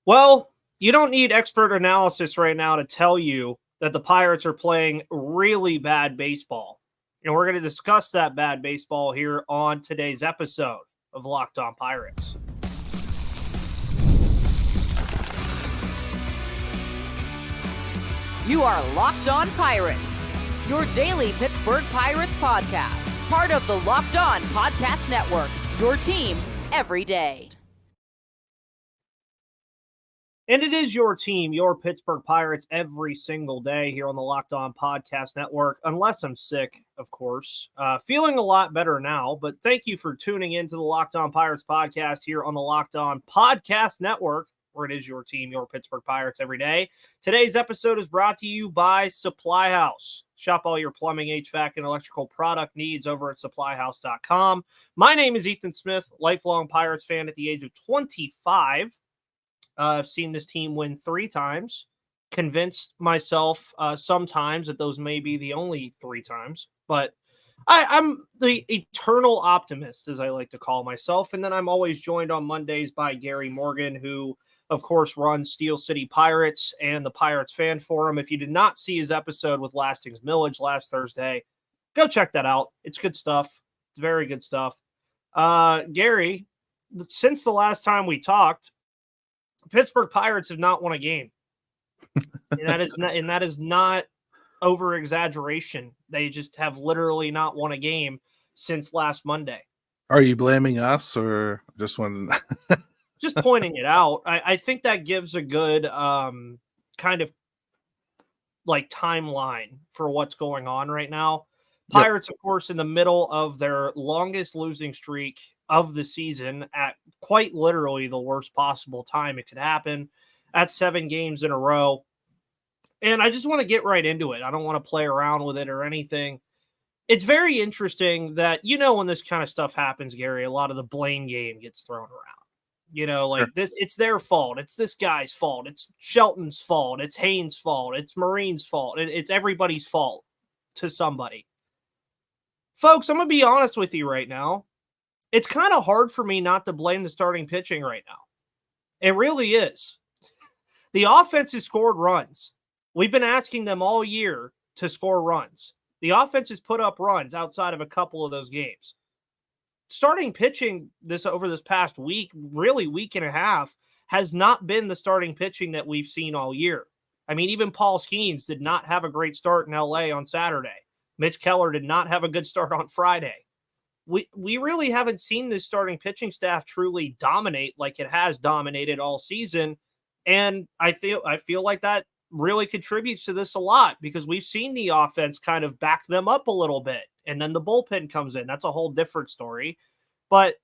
Well, you don't need expert analysis right now to tell you that the Pirates are playing really bad baseball. And we're going to discuss that bad baseball here on today's episode of Locked On Pirates. You are Locked On Pirates, your daily Pittsburgh Pirates podcast, part of the Locked On Podcast Network, your team every day. And it is your team, your Pittsburgh Pirates, every single day here on the Locked On Podcast Network, unless I'm sick, of course. Feeling a lot better now, but thank you for tuning into the Locked On Pirates podcast here on the Locked On Podcast Network, where it is your team, your Pittsburgh Pirates, every day. Today's episode is brought to you by Supply House. Shop all your plumbing, h-vac, and electrical product needs over at supplyhouse.com. My name is Ethan Smith, lifelong Pirates fan at the age of 25. I've seen this team win 3 times, convinced myself sometimes that those may be the only 3 times, but I'm the eternal optimist, as I like to call myself, and then I'm always joined on Mondays by Gary Morgan, who, of course, runs Steel City Pirates and the Pirates Fan Forum. If you did not see his episode with Lastings Millage last Thursday, go check that out. It's good stuff. It's very good stuff. Gary, since the last time we talked, Pittsburgh Pirates have not won a game. And that is not over exaggeration. They just have literally not won a game since last Monday. Are you blaming us or just one? Just pointing it out. I think that gives a good kind of like timeline for what's going on right now. Pirates, of course, in the middle of their longest losing streak of the season at quite literally the worst possible time it could happen, at 7 games in a row. And I just want to get right into it. I don't want to play around with it or anything. It's very interesting that, when this kind of stuff happens, Gary, a lot of the blame game gets thrown around. This, it's their fault. It's this guy's fault. It's Shelton's fault. It's Haynes' fault. It's Marine's fault. It's everybody's fault to somebody. Folks, I'm going to be honest with you right now. It's kind of hard for me not to blame the starting pitching right now. It really is. The offense has scored runs. We've been asking them all year to score runs. The offense has put up runs outside of a couple of those games. Starting pitching over this past week, really week and a half, has not been the starting pitching that we've seen all year. I mean, even Paul Skeens did not have a great start in LA on Saturday. Mitch Keller did not have a good start on Friday. We really haven't seen this starting pitching staff truly dominate like it has dominated all season. And I feel like that really contributes to this a lot because we've seen the offense kind of back them up a little bit. And then the bullpen comes in. That's a whole different story. But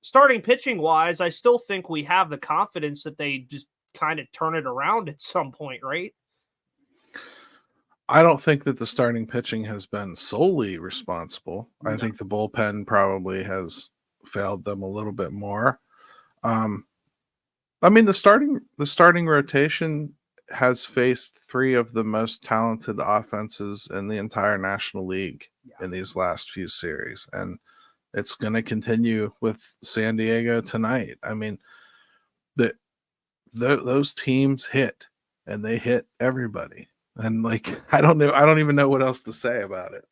starting pitching wise, I still think we have the confidence that they just kind of turn it around at some point, right? I don't think that the starting pitching has been solely responsible. No. I think the bullpen probably has failed them a little bit more. I mean, the starting rotation has faced 3 of the most talented offenses in the entire National League in these last few series. And it's going to continue with San Diego tonight. I mean, those teams hit, and they hit everybody. And I don't even know what else to say about it.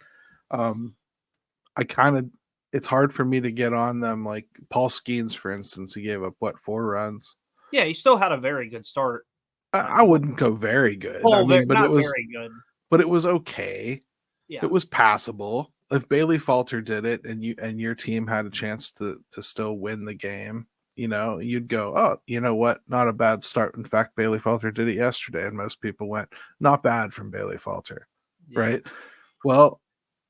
It's hard for me to get on them. Like Paul Skeens, for instance, he gave up 4 runs. Yeah, he still had a very good start. I wouldn't go very good. Well, but it was very good. But it was okay. Yeah. It was passable. If Bailey Falter did it and your team had a chance to still win the game, you'd go, oh, you know what? Not a bad start. In fact, Bailey Falter did it yesterday, and most people went, not bad from Bailey Falter, right? Well,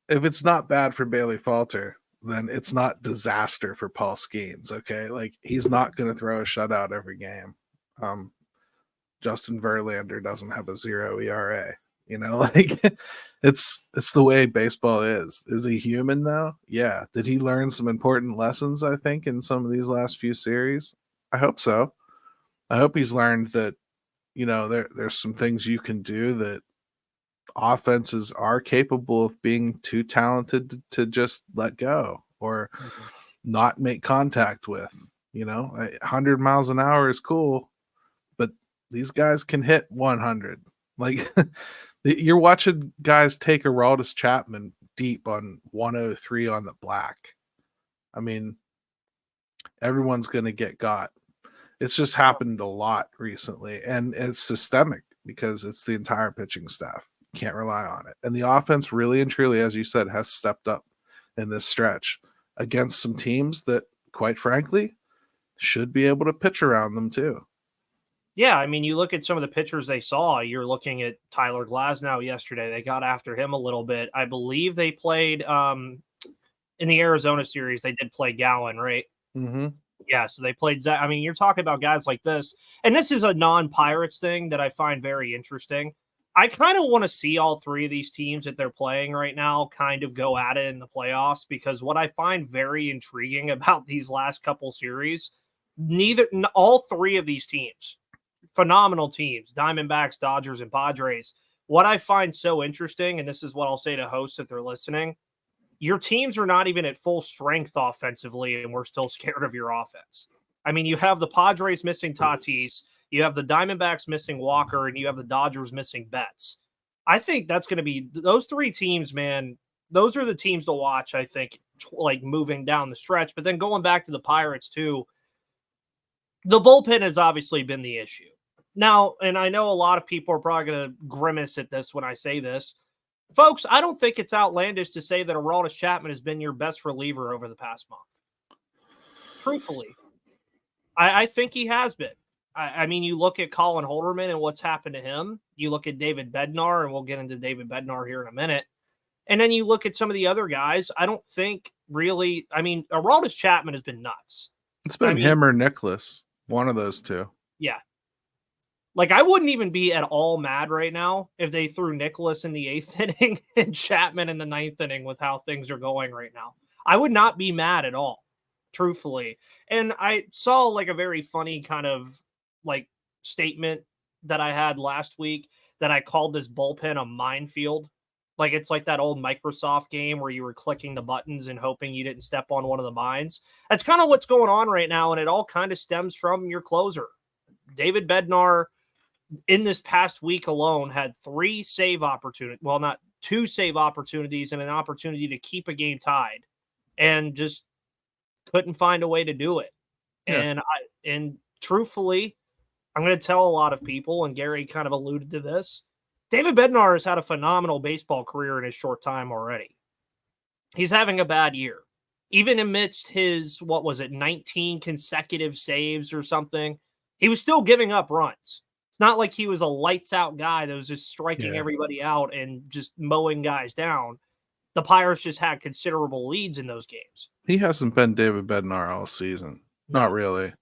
if it's not bad for Bailey Falter, then it's not disaster for Paul Skeens, okay? He's not going to throw a shutout every game. Justin Verlander doesn't have a 0 ERA. It's the way baseball is. Is he human though? Yeah. Did he learn some important lessons, I think, in some of these last few series? I hope so. I hope he's learned that, there's some things you can do that offenses are capable of being too talented to just let go or not make contact with. 100 miles an hour is cool, but these guys can hit 100. Like you're watching guys take Aroldis Chapman deep on 103 on the black. I mean, everyone's going to get got. It's just happened a lot recently, and it's systemic because it's the entire pitching staff. Can't rely on it. And the offense really and truly, as you said, has stepped up in this stretch against some teams that, quite frankly, should be able to pitch around them too. Yeah, I mean, you look at some of the pitchers they saw. You're looking at Tyler Glasnow yesterday. They got after him a little bit. I believe they played in the Arizona series. They did play Gallen, right? Mm-hmm. Yeah, so they played Zach. I mean, you're talking about guys like this, and this is a non-Pirates thing that I find very interesting. I kind of want to see all three of these teams that they're playing right now kind of go at it in the playoffs, because what I find very intriguing about these last couple series, all three of these teams, phenomenal teams, Diamondbacks, Dodgers, and Padres. What I find so interesting, and this is what I'll say to hosts if they're listening, your teams are not even at full strength offensively, and we're still scared of your offense. I mean, you have the Padres missing Tatis, you have the Diamondbacks missing Walker, and you have the Dodgers missing Betts. I think that's going to be those three teams, man. Those are the teams to watch, I think, like moving down the stretch. But then going back to the Pirates, too, the bullpen has obviously been the issue. Now, and I know a lot of people are probably going to grimace at this when I say this. Folks, I don't think it's outlandish to say that Aroldis Chapman has been your best reliever over the past month. Truthfully, I think he has been. I mean, you look at Colin Holderman and what's happened to him. You look at David Bednar, and we'll get into David Bednar here in a minute. And then you look at some of the other guys. I don't think really – I mean, Aroldis Chapman has been nuts. It's been him or Nicholas, one of those two. Yeah. Like, I wouldn't even be at all mad right now if they threw Nicholas in the 8th inning and Chapman in the 9th inning with how things are going right now. I would not be mad at all, truthfully. And I saw like a very funny kind of like statement that I had last week that I called this bullpen a minefield. Like, it's like that old Microsoft game where you were clicking the buttons and hoping you didn't step on one of the mines. That's kind of what's going on right now, and it all kind of stems from your closer. David Bednar, in this past week alone, had 3 save opportunities. Well, not 2 save opportunities and an opportunity to keep a game tied, and just couldn't find a way to do it. Yeah. And truthfully, I'm going to tell a lot of people, and Gary kind of alluded to this, David Bednar has had a phenomenal baseball career in his short time already. He's having a bad year. Even amidst his, 19 consecutive saves or something, he was still giving up runs. Not like he was a lights out guy that was just striking everybody out and just mowing guys down. The Pirates just had considerable leads in those games. He hasn't been David Bednar all season. Not really.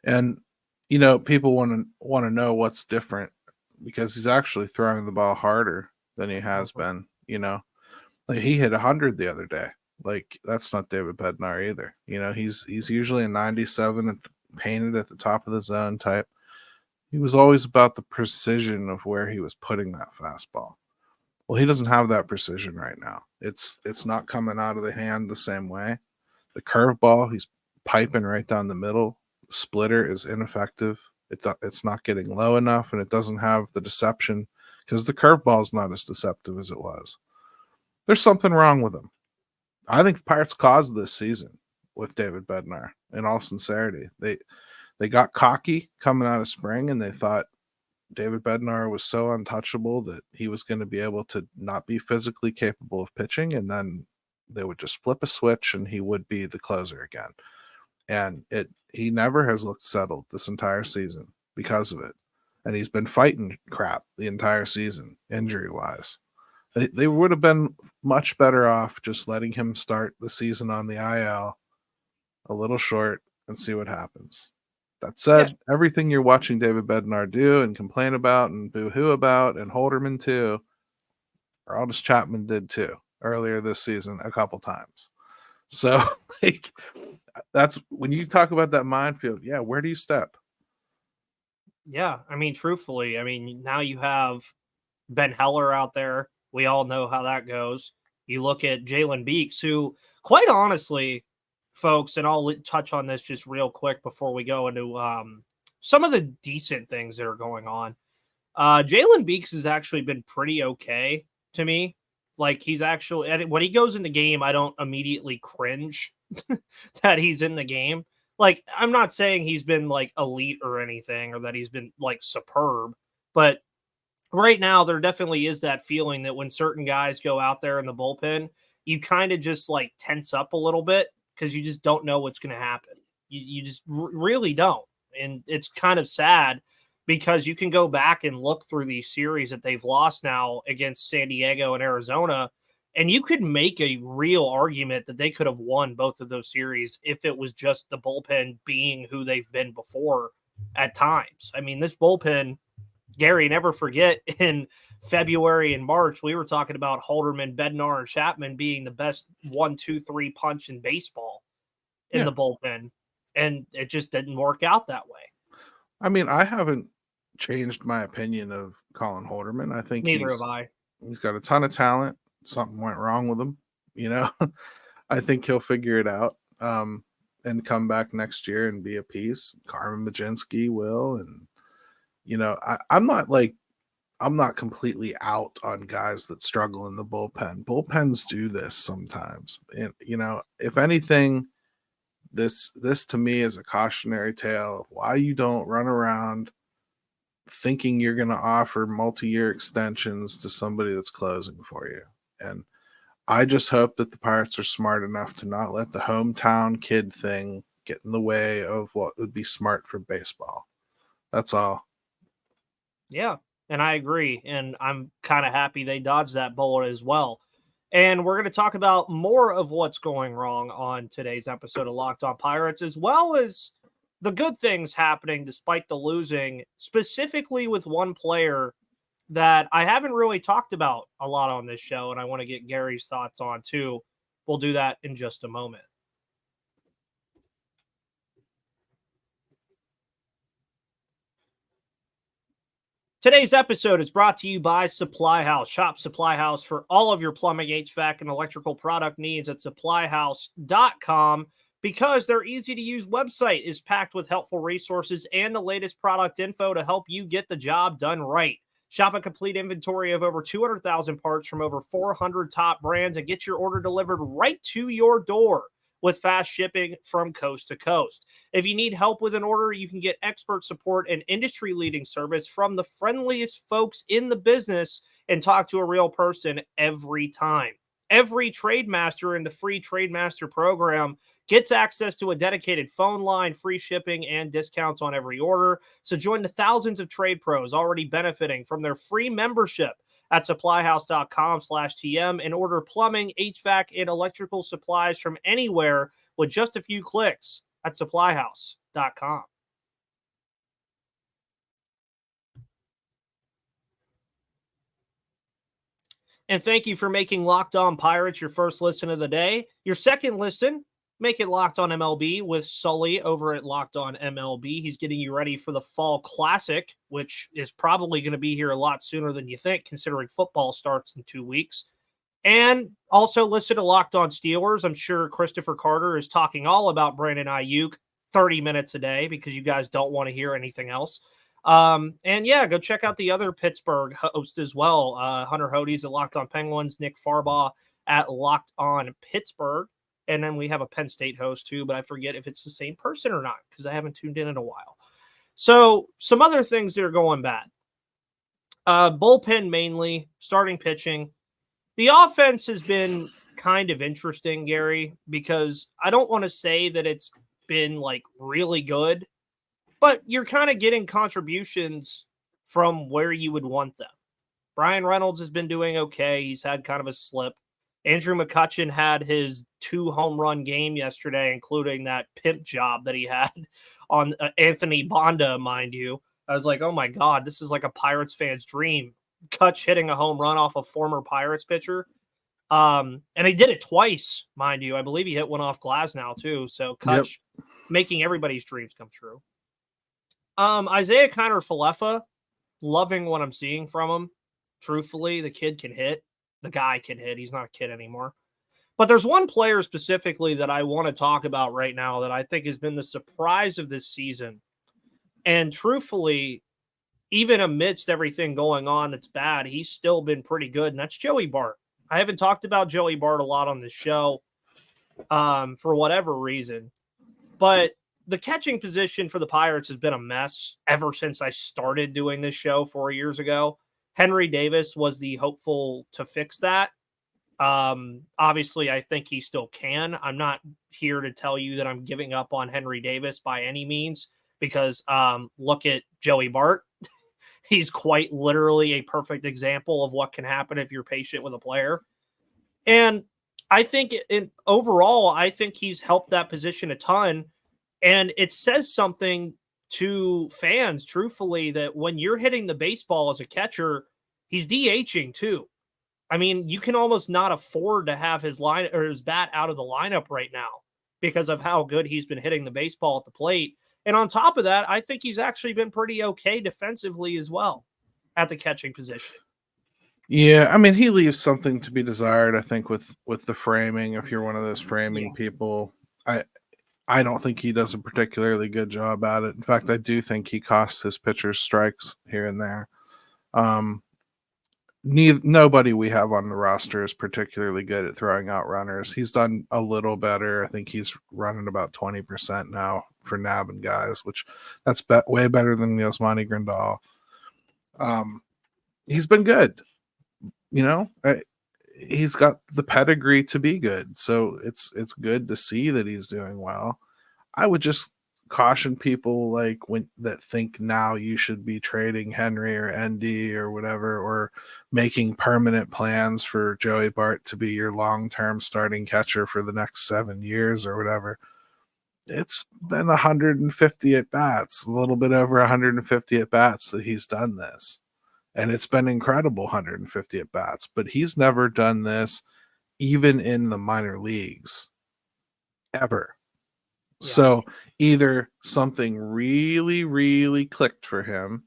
And, you know, people want to know what's different because he's actually throwing the ball harder than he has been, you know. Like, he hit 100 the other day. Like, that's not David Bednar either. You know, he's usually a 97 painted at the top of the zone type. He was always about the precision of where he was putting that fastball. Well, he doesn't have that precision right now. It's not coming out of the hand the same way. The curveball, he's piping right down the middle. The splitter is ineffective. It's not getting low enough, and it doesn't have the deception because the curveball is not as deceptive as it was. There's something wrong with him. I think the Pirates caused this season with David Bednar, in all sincerity. They got cocky coming out of spring, and they thought David Bednar was so untouchable that he was going to be able to not be physically capable of pitching, and then they would just flip a switch and he would be the closer again. And he never has looked settled this entire season because of it. And he's been fighting crap the entire season, injury-wise. They would have been much better off just letting him start the season on the IL a little short and see what happens. That said, everything you're watching David Bednar do and complain about and boo-hoo about, and Holderman too, Aroldis Chapman did too earlier this season a couple times. So, like, that's when you talk about that minefield. Yeah, where do you step? Yeah, I mean, truthfully, now you have Ben Heller out there. We all know how that goes. You look at Jalen Beeks, who, quite honestly, folks, and I'll touch on this just real quick before we go into some of the decent things that are going on. Jalen Beeks has actually been pretty okay to me. Like, he's actually, when he goes in the game, I don't immediately cringe that he's in the game. Like, I'm not saying he's been like elite or anything, or that he's been like superb, but right now there definitely is that feeling that when certain guys go out there in the bullpen, you kind of just like tense up a little bit because you just don't know what's going to happen. You just really don't. And it's kind of sad because you can go back and look through these series that they've lost now against San Diego and Arizona, and you could make a real argument that they could have won both of those series if it was just the bullpen being who they've been before at times. I mean, this bullpen, Gary, never forget in February and March, we were talking about Holderman, Bednar, and Chapman being the best 1-2-3 punch in baseball in the bullpen. And it just didn't work out that way. I mean, I haven't changed my opinion of Colin Holderman. I think Neither have I. He's got a ton of talent. Something went wrong with him, you know. I think he'll figure it out and come back next year and be a piece. Carmen Mlodzinski will, and you know, I'm not completely out on guys that struggle in the bullpen. Bullpens do this sometimes, and you know, if anything, this to me is a cautionary tale of why you don't run around thinking you're going to offer multi-year extensions to somebody that's closing for you. And I just hope that the Pirates are smart enough to not let the hometown kid thing get in the way of what would be smart for baseball. That's all. Yeah, and I agree. And I'm kind of happy they dodged that bullet as well. And we're going to talk about more of what's going wrong on today's episode of Locked On Pirates, as well as the good things happening despite the losing, specifically with one player that I haven't really talked about a lot on this show, and I want to get Gary's thoughts on too. We'll do that in just a moment. Today's episode is brought to you by Supply House. Shop Supply House for all of your plumbing, HVAC, and electrical product needs at supplyhouse.com, because their easy-to-use website is packed with helpful resources and the latest product info to help you get the job done right. Shop a complete inventory of over 200,000 parts from over 400 top brands and get your order delivered right to your door with fast shipping from coast to coast. If you need help with an order, you can get expert support and industry-leading service from the friendliest folks in the business and talk to a real person every time. Every Trademaster in the free Trademaster program gets access to a dedicated phone line, free shipping, and discounts on every order. So join the thousands of trade pros already benefiting from their free membership at supplyhouse.com/TM and order plumbing, HVAC, and electrical supplies from anywhere with just a few clicks at supplyhouse.com. And thank you for making Locked On Pirates your first listen of the day. Your second listen, make it Locked On MLB with Sully over at Locked On MLB. He's getting you ready for the Fall Classic, which is probably going to be here a lot sooner than you think, considering football starts in 2 weeks. And also listen to Locked On Steelers. I'm sure Christopher Carter is talking all about Brandon Ayuk 30 minutes a day because you guys don't want to hear anything else. And yeah, go check out the other Pittsburgh host as well. Hunter Hodes at Locked On Penguins, Nick Farbaugh at Locked On Pittsburgh. And then we have a Penn State host too, but I forget if it's the same person or not because I haven't tuned in a while. So some other things that are going bad. Bullpen mainly, starting pitching. The offense has been kind of interesting, Gary, because I don't want to say that it's been like really good, but you're kind of getting contributions from where you would want them. Brian Reynolds has been doing okay. He's had kind of a slip. Andrew McCutchen had his 2 home run game yesterday, including that pimp job that he had on Anthony Bonda, mind you. I was like, oh my God, this is like a Pirates fan's dream. Kutch hitting a home run off a former Pirates pitcher. And he did it twice, mind you. I believe he hit one off Glasnow too. So Kutch making everybody's dreams come true. Isaiah Kiner-Falefa, loving what I'm seeing from him. Truthfully, the kid can hit. The guy can hit. He's not a kid anymore. But there's one player specifically that I want to talk about right now that I think has been the surprise of this season. And truthfully, even amidst everything going on that's bad, he's still been pretty good, and that's Joey Bart. I haven't talked about Joey Bart a lot on this show for whatever reason, but the catching position for the Pirates has been a mess ever since I started doing this show 4 years ago. Henry Davis was the hopeful to fix that. Obviously, I think he still can. I'm not here to tell you that I'm giving up on Henry Davis by any means, because look at Joey Bart. He's quite literally a perfect example of what can happen if you're patient with a player. And I think overall, I think he's helped that position a ton. And it says something to fans, truthfully, that when you're hitting the baseball as a catcher, he's DHing too. I mean, you can almost not afford to have his line or his bat out of the lineup right now because of how good he's been hitting the baseball at the plate. And on top of that, I think he's actually been pretty okay defensively as well at the catching position. Yeah, I mean, he leaves something to be desired, I think, with the framing. If you're one of those framing people, I don't think he does a particularly good job at it. In fact, I do think he costs his pitchers strikes here and there. Nobody we have on the roster is particularly good at throwing out runners. He's done a little better. I think he's running about 20% now for nabbing guys, which that's way better than Yasmani Grandal. He's been good. You know, he's got the pedigree to be good. So it's good to see that he's doing well. I would just caution people that think now you should be trading Henry or ND or whatever, or making permanent plans for Joey Bart to be your long-term starting catcher for the next 7 years or whatever. It's been 150 at bats, a little bit over 150 at bats that he's done this. And it's been incredible 150 at bats, but he's never done this even in the minor leagues ever. Yeah. So either something really, really clicked for him,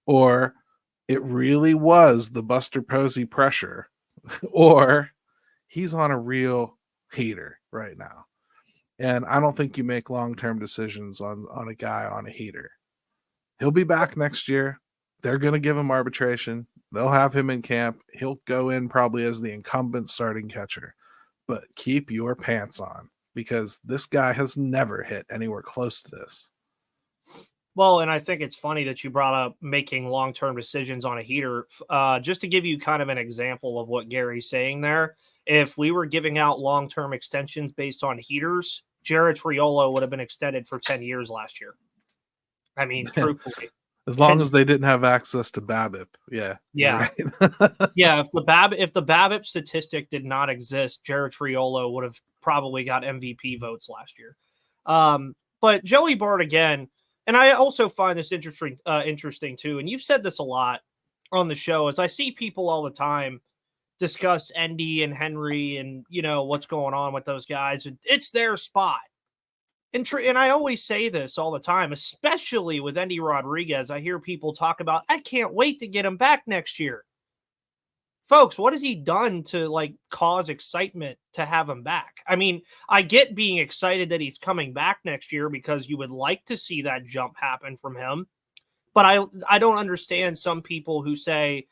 or it really was the Buster Posey pressure, or he's on a real heater right now. And I don't think you make long-term decisions on a guy on a heater. He'll be back next year. They're going to give him arbitration. They'll have him in camp. He'll go in probably as the incumbent starting catcher. But keep your pants on, because this guy has never hit anywhere close to this. Well, and I think it's funny that you brought up making long-term decisions on a heater. Just to give you kind of an example of what Gary's saying there, if we were giving out long-term extensions based on heaters, Jared Triolo would have been extended for 10 years last year. I mean, truthfully. As long as they didn't have access to BABIP. Yeah. Yeah. Right. Yeah. If the BABIP statistic did not exist, Jared Triolo would have probably got MVP votes last year. But Joey Bart again, and I also find this interesting too. And you've said this a lot on the show, as I see people all the time discuss Endy and Henry and, you know, what's going on with those guys. It's their spot. And I always say this all the time, especially with Endy Rodriguez. I hear people talk about, I can't wait to get him back next year. Folks, what has he done to cause excitement to have him back? I mean, I get being excited that he's coming back next year because you would like to see that jump happen from him. But I don't understand some people who say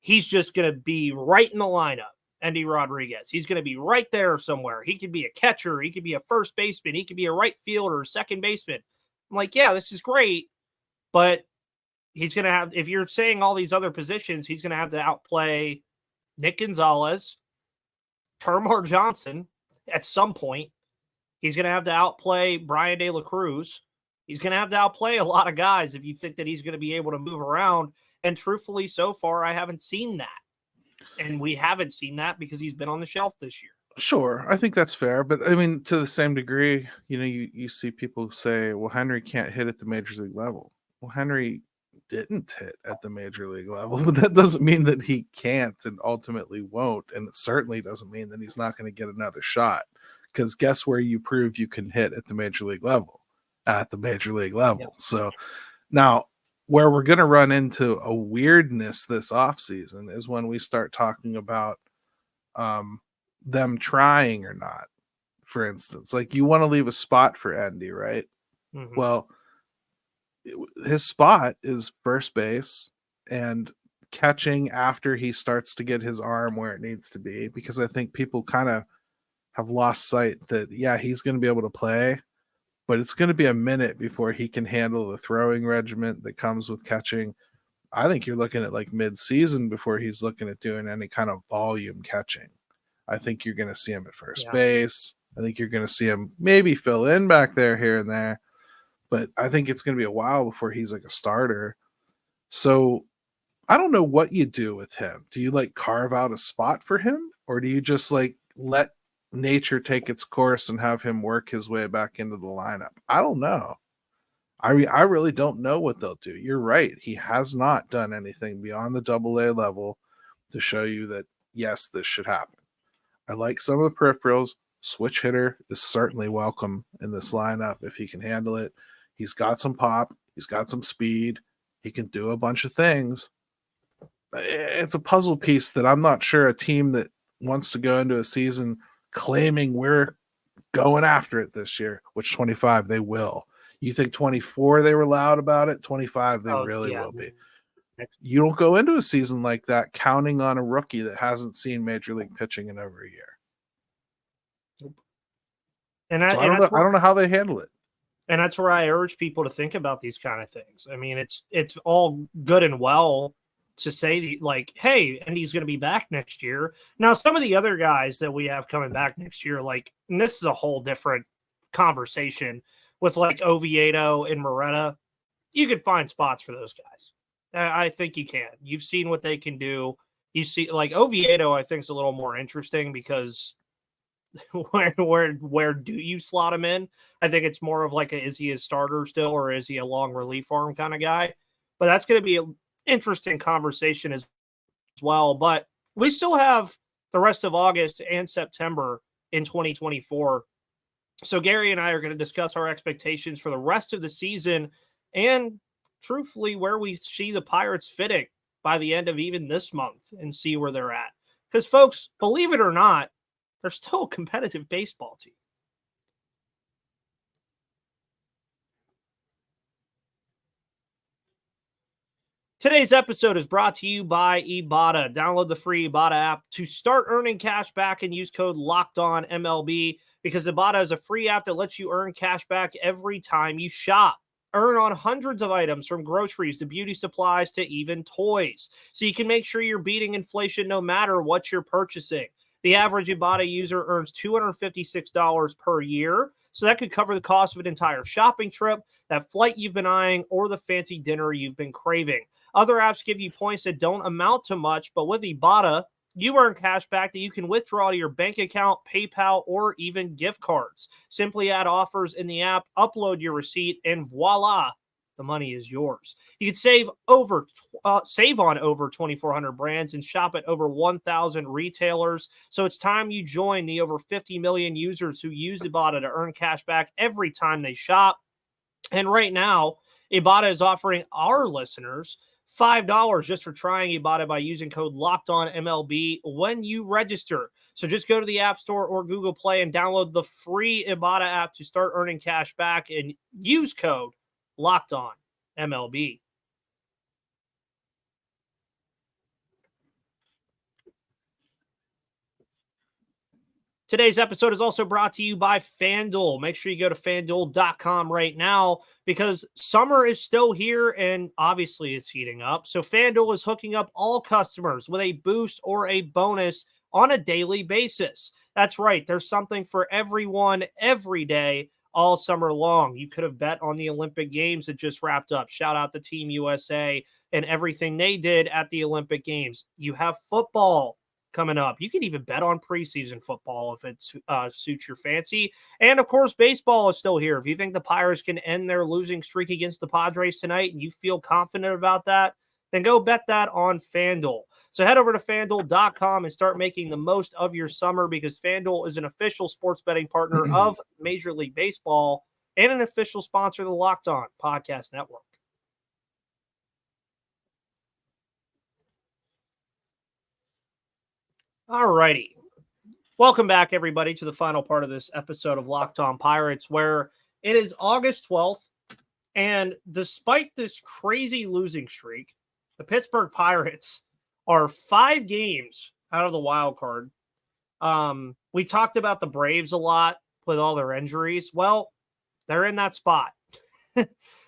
he's just going to be right in the lineup. Endy Rodriguez. He's going to be right there somewhere. He could be a catcher. He could be a first baseman. He could be a right fielder or second baseman. I'm like, yeah, this is great. But he's going to have, if you're saying all these other positions, he's going to have to outplay Nick Gonzalez, Termar Johnson at some point. He's going to have to outplay Brian De La Cruz. He's going to have to outplay a lot of guys if you think that he's going to be able to move around. And truthfully, so far, I haven't seen that. And we haven't seen that because he's been on the shelf this year. Sure, I think that's fair. But I mean, to the same degree, you know, you see people say, well, Henry can't hit at the major league level. Well, Henry didn't hit at the major league level, but that doesn't mean that he can't and ultimately won't. And it certainly doesn't mean that he's not going to get another shot. Because guess where you prove you can hit at the major league level? At the major league level. Yep. So now, where we're going to run into a weirdness this offseason is when we start talking about them trying or not. For instance, you want to leave a spot for Endy, right? Mm-hmm. Well, his spot is first base and catching after he starts to get his arm where it needs to be, because I think people kind of have lost sight that, yeah, he's going to be able to play, but it's going to be a minute before he can handle the throwing regiment that comes with catching. I think you're looking at like mid-season before he's looking at doing any kind of volume catching. I think you're going to see him at first base. I think you're going to see him maybe fill in back there here and there, but I think it's going to be a while before he's like a starter. So I don't know what you do with him. Do you like carve out a spot for him, or do you just like let nature take its course and have him work his way back into the lineup? I don't know. I really don't know what they'll do. You're right. He has not done anything beyond the AA level to show you that, yes, this should happen. I like some of the peripherals. Switch hitter is certainly welcome in this lineup if he can handle it. He's got some pop. He's got some speed. He can do a bunch of things. It's a puzzle piece that I'm not sure a team that wants to go into a season claiming we're going after it this year, which 25 they will. You think 24 they were loud about it? 25 they really will be. You don't go into a season like that counting on a rookie that hasn't seen major league pitching in over a year. And I don't know how they handle it. And that's where I urge people to think about these kind of things. I mean, it's all good and well to say like, hey, Andy's going to be back next year. Now, some of the other guys that we have coming back next year, like, and this is a whole different conversation with like Oviedo and Moretta, you could find spots for those guys. I think you can. You've seen what they can do. You see, like Oviedo, I think is a little more interesting because where do you slot him in? I think it's more of like is he a starter still, or is he a long relief arm kind of guy? But that's going to be an interesting conversation as well. But we still have the rest of August and September in 2024. So Gary and I are going to discuss our expectations for the rest of the season and truthfully where we see the Pirates fitting by the end of even this month and see where they're at. Because folks, believe it or not, they're still a competitive baseball team. Today's episode is brought to you by Ibotta. Download the free Ibotta app to start earning cash back and use code LOCKEDONMLB because Ibotta is a free app that lets you earn cash back every time you shop. Earn on hundreds of items from groceries to beauty supplies to even toys. So you can make sure you're beating inflation no matter what you're purchasing. The average Ibotta user earns $256 per year. So that could cover the cost of an entire shopping trip, that flight you've been eyeing, or the fancy dinner you've been craving. Other apps give you points that don't amount to much, but with Ibotta, you earn cash back that you can withdraw to your bank account, PayPal, or even gift cards. Simply add offers in the app, upload your receipt, and voila, the money is yours. You can save on over 2,400 brands and shop at over 1,000 retailers. So it's time you join the over 50 million users who use Ibotta to earn cash back every time they shop. And right now, Ibotta is offering our listeners $5 just for trying Ibotta by using code LOCKEDONMLB when you register. So just go to the App Store or Google Play and download the free Ibotta app to start earning cash back and use code LOCKEDONMLB. Today's episode is also brought to you by FanDuel. Make sure you go to FanDuel.com right now because summer is still here and obviously it's heating up. So FanDuel is hooking up all customers with a boost or a bonus on a daily basis. That's right. There's something for everyone every day all summer long. You could have bet on the Olympic Games that just wrapped up. Shout out to Team USA and everything they did at the Olympic Games. You have football coming up. You can even bet on preseason football if it suits your fancy. And of course, baseball is still here. If you think the Pirates can end their losing streak against the Padres tonight and you feel confident about that, then go bet that on FanDuel. So head over to FanDuel.com and start making the most of your summer because FanDuel is an official sports betting partner of Major League Baseball and an official sponsor of the Locked On Podcast Network. All righty. Welcome back, everybody, to the final part of this episode of Locked On Pirates, where it is August 12th. And despite this crazy losing streak, the Pittsburgh Pirates are 5 games out of the wild card. We talked about the Braves a lot with all their injuries. Well, they're in that spot.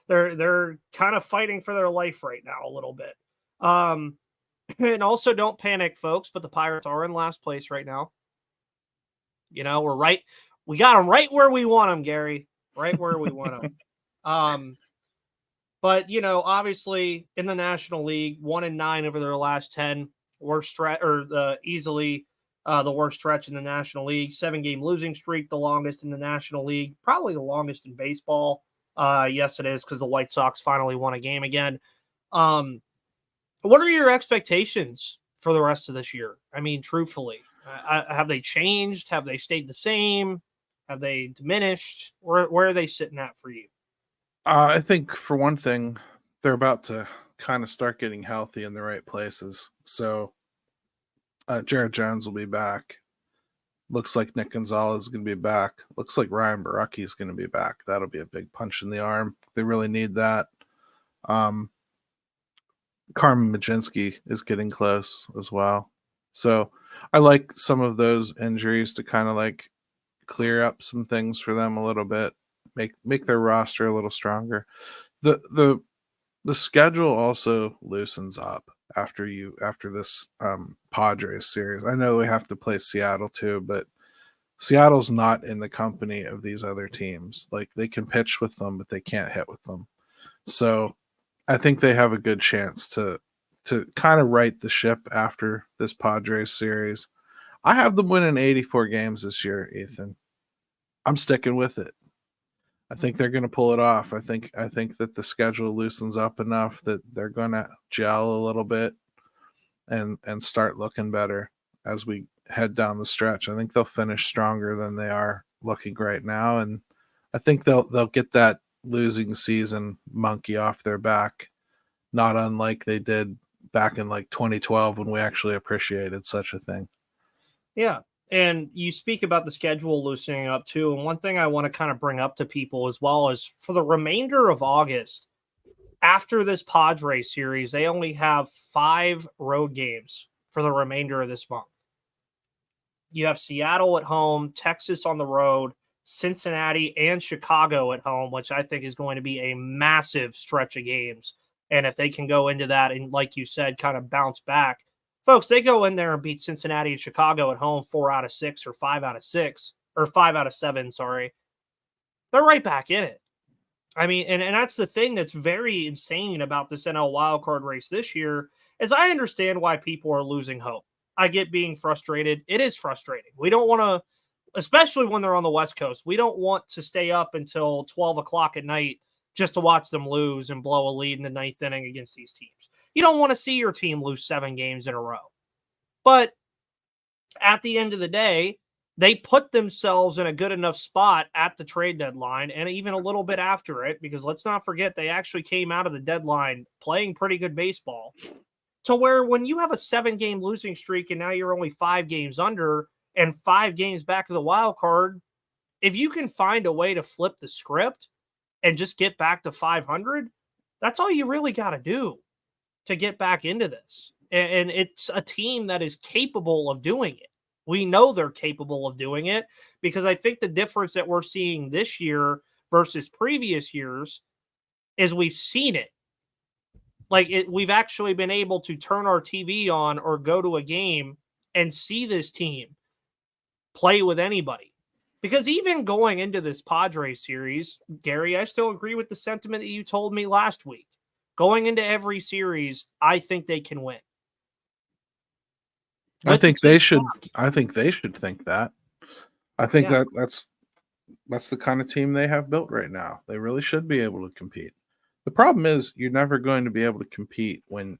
they're kind of fighting for their life right now a little bit. And also don't panic, folks, but the Pirates are in last place right now. You know, we're right. We got them right where we want them, Gary. Right where we want them. But, you know, obviously in the National League, 1-9 over their last 10, worst stretch, or easily the worst stretch in the National League. 7-game losing streak, the longest in the National League, probably the longest in baseball. Yes, it is, because the White Sox finally won a game again. What are your expectations for the rest of this year? I mean, truthfully, have they changed? Have they stayed the same? Have they diminished? Where are they sitting at for you? I think, for one thing, they're about to kind of start getting healthy in the right places. So Jared Jones will be back. Looks like Nick Gonzalez is going to be back. Looks like Ryan Baracki is going to be back. That'll be a big punch in the arm. They really need that. Carmen Majinski is getting close as well. So I like some of those injuries to kind of like clear up some things for them a little bit. Make their roster a little stronger. The schedule also loosens up after this Padres series. I know we have to play Seattle too, but Seattle's not in the company of these other teams. Like, they can pitch with them, but they can't hit with them. So I think they have a good chance to kind of right the ship after this Padres series. I have them winning 84 games this year, Ethan. I'm sticking with it. I think they're going to pull it off. I think that the schedule loosens up enough that they're going to gel a little bit and start looking better as we head down the stretch. I think they'll finish stronger than they are looking right now, and I think they'll get that losing season monkey off their back, not unlike they did back in like 2012 when we actually appreciated such a thing. Yeah. And you speak about the schedule loosening up too. And one thing I want to kind of bring up to people as well is for the remainder of August, after this Padres series, they only have 5 road games for the remainder of this month. You have Seattle at home, Texas on the road, Cincinnati and Chicago at home, which I think is going to be a massive stretch of games. And if they can go into that and, like you said, kind of bounce back, folks, they go in there and beat Cincinnati and Chicago at home 4 out of 6 or 5 out of 6 or 5 out of 7, sorry. They're right back in it. I mean, and that's the thing that's very insane about this NL wildcard race this year is I understand why people are losing hope. I get being frustrated. It is frustrating. We don't want to, especially when they're on the West Coast, we don't want to stay up until 12 o'clock at night just to watch them lose and blow a lead in the 9th inning against these teams. You don't want to see your team lose 7 games in a row. But at the end of the day, they put themselves in a good enough spot at the trade deadline and even a little bit after it, because let's not forget they actually came out of the deadline playing pretty good baseball, to where when you have a 7-game losing streak and now you're only 5 games under and 5 games back of the wild card, if you can find a way to flip the script and just get back to 500, that's all you really got to do to get back into this. And it's a team that is capable of doing it. We know they're capable of doing it because I think the difference that we're seeing this year versus previous years is we've seen it. Like, we've actually been able to turn our TV on or go to a game and see this team play with anybody. Because even going into this Padres series, Gary, I still agree with the sentiment that you told me last week. Going into every series, I think they can win. I think they should think that. I think that's the kind of team they have built right now. They really should be able to compete. The problem is you're never going to be able to compete when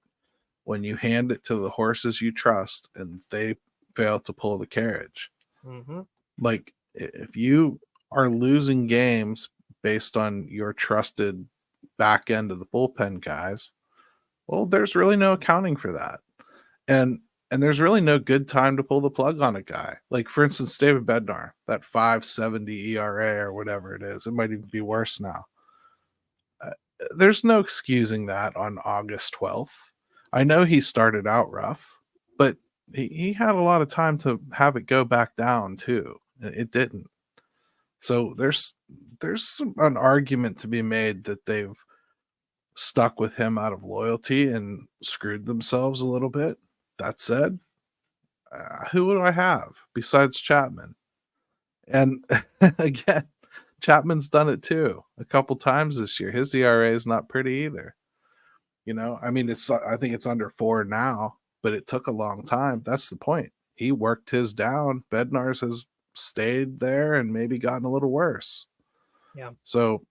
you hand it to the horses you trust and they fail to pull the carriage. Mm-hmm. Like, if you are losing games based on your trusted back end of the bullpen guys, well, there's really no accounting for that. And there's really no good time to pull the plug on a guy. Like, for instance, David Bednar, that 5.70 ERA or whatever it is. It might even be worse now. there's no excusing that on August 12th. I know he started out rough, but he had a lot of time to have it go back down too. It didn't. So there's an argument to be made that they've stuck with him out of loyalty and screwed themselves a little bit. That said, who would I have besides Chapman? And again, Chapman's done it too a couple times this year. His ERA is not pretty either. I mean, I think it's under 4 now, but it took a long time. That's the point. He worked his down. Bednar's has stayed there and maybe gotten a little worse. Yeah. So,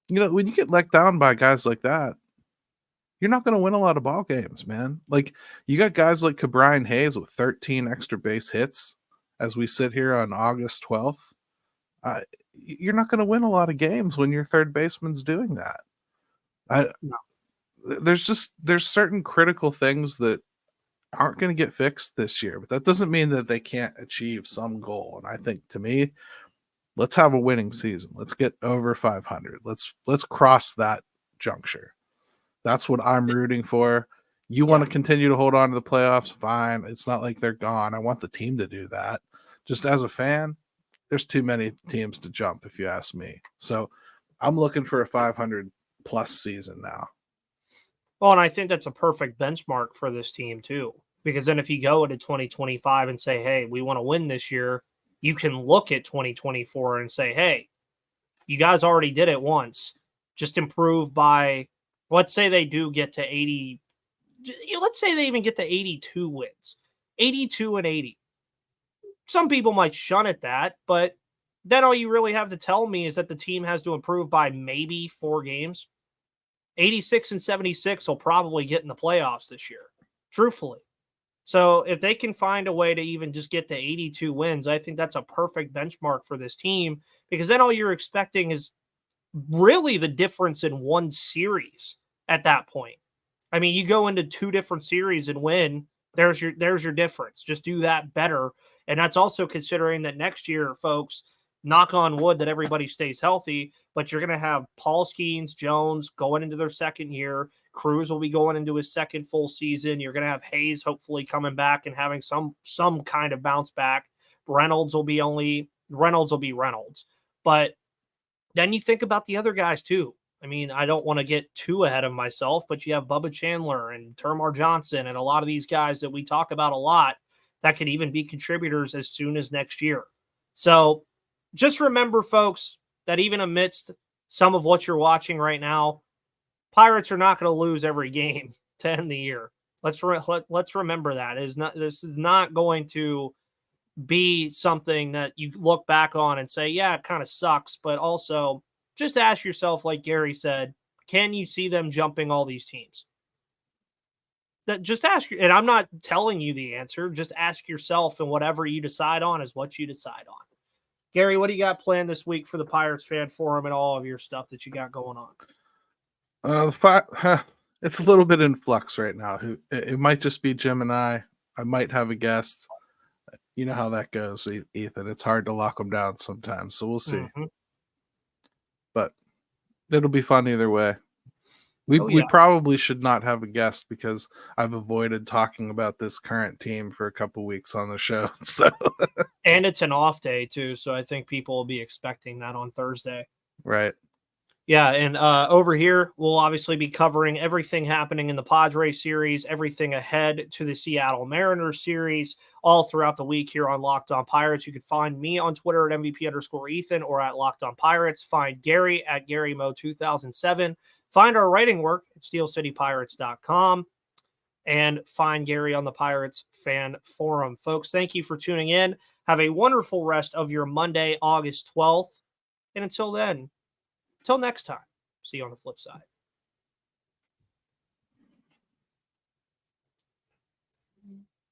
when you get let down by guys like that, you're not going to win a lot of ball games, man. Like, you got guys like Ke'Bryan Hayes with 13 extra base hits as we sit here on August 12th. You're not going to win a lot of games when your third baseman's doing that. There's certain critical things that aren't going to get fixed this year, but that doesn't mean that they can't achieve some goal. And I think, to me, let's have a winning season. Let's get over 500. Let's cross that juncture. That's what I'm rooting for. You want to continue to hold on to the playoffs? Fine. It's not like they're gone. I want the team to do that. Just as a fan, there's too many teams to jump, if you ask me. So I'm looking for a 500 plus season now. Well, and I think that's a perfect benchmark for this team too, because then if you go into 2025 and say, hey, we want to win this year, you can look at 2024 and say, hey, you guys already did it once. Just improve by, let's say they do get to 80. Let's say they even get to 82 wins, 82 and 80. Some people might shun at that, but then all you really have to tell me is that the team has to improve by maybe 4 games. 86 and 76 will probably get in the playoffs this year, truthfully. So if they can find a way to even just get to 82 wins, I think that's a perfect benchmark for this team, because then all you're expecting is really the difference in one series at that point. I mean, you go into 2 different series and win, there's your difference. Just do that better. And that's also considering that next year, folks, knock on wood that everybody stays healthy, but you're going to have Paul Skeens, Jones going into their second year. Cruz will be going into his second full season. You're going to have Hayes hopefully coming back and having some kind of bounce back. Reynolds will be Reynolds. But then you think about the other guys too. I mean, I don't want to get too ahead of myself, but you have Bubba Chandler and Termar Johnson and a lot of these guys that we talk about a lot that could even be contributors as soon as next year. So just remember, folks, that even amidst some of what you're watching right now, Pirates are not going to lose every game to end the year. Let's remember that. This is not going to be something that you look back on and say, yeah, it kind of sucks. But also just ask yourself, like Gary said, can you see them jumping all these teams? Just ask, and I'm not telling you the answer. Just ask yourself, and whatever you decide on is what you decide on. Gary, what do you got planned this week for the Pirates Fan Forum and all of your stuff that you got going on? It's a little bit in flux right now. It might just be Jim and I. I might have a guest. You know how that goes, Ethan. It's hard to lock them down sometimes, so we'll see. Mm-hmm. But it'll be fun either way. We probably should not have a guest because I've avoided talking about this current team for a couple weeks on the show. So, and it's an off day too, so I think people will be expecting that on Thursday. Right. Yeah, and over here, we'll obviously be covering everything happening in the Padres series, everything ahead to the Seattle Mariners series, all throughout the week here on Locked On Pirates. You can find me on Twitter at MVP_Ethan or at Locked On Pirates. Find Gary at GaryMo2007. Find our writing work at SteelCityPirates.com. And find Gary on the Pirates Fan Forum. Folks, thank you for tuning in. Have a wonderful rest of your Monday, August 12th. And until then, until next time, see you on the flip side.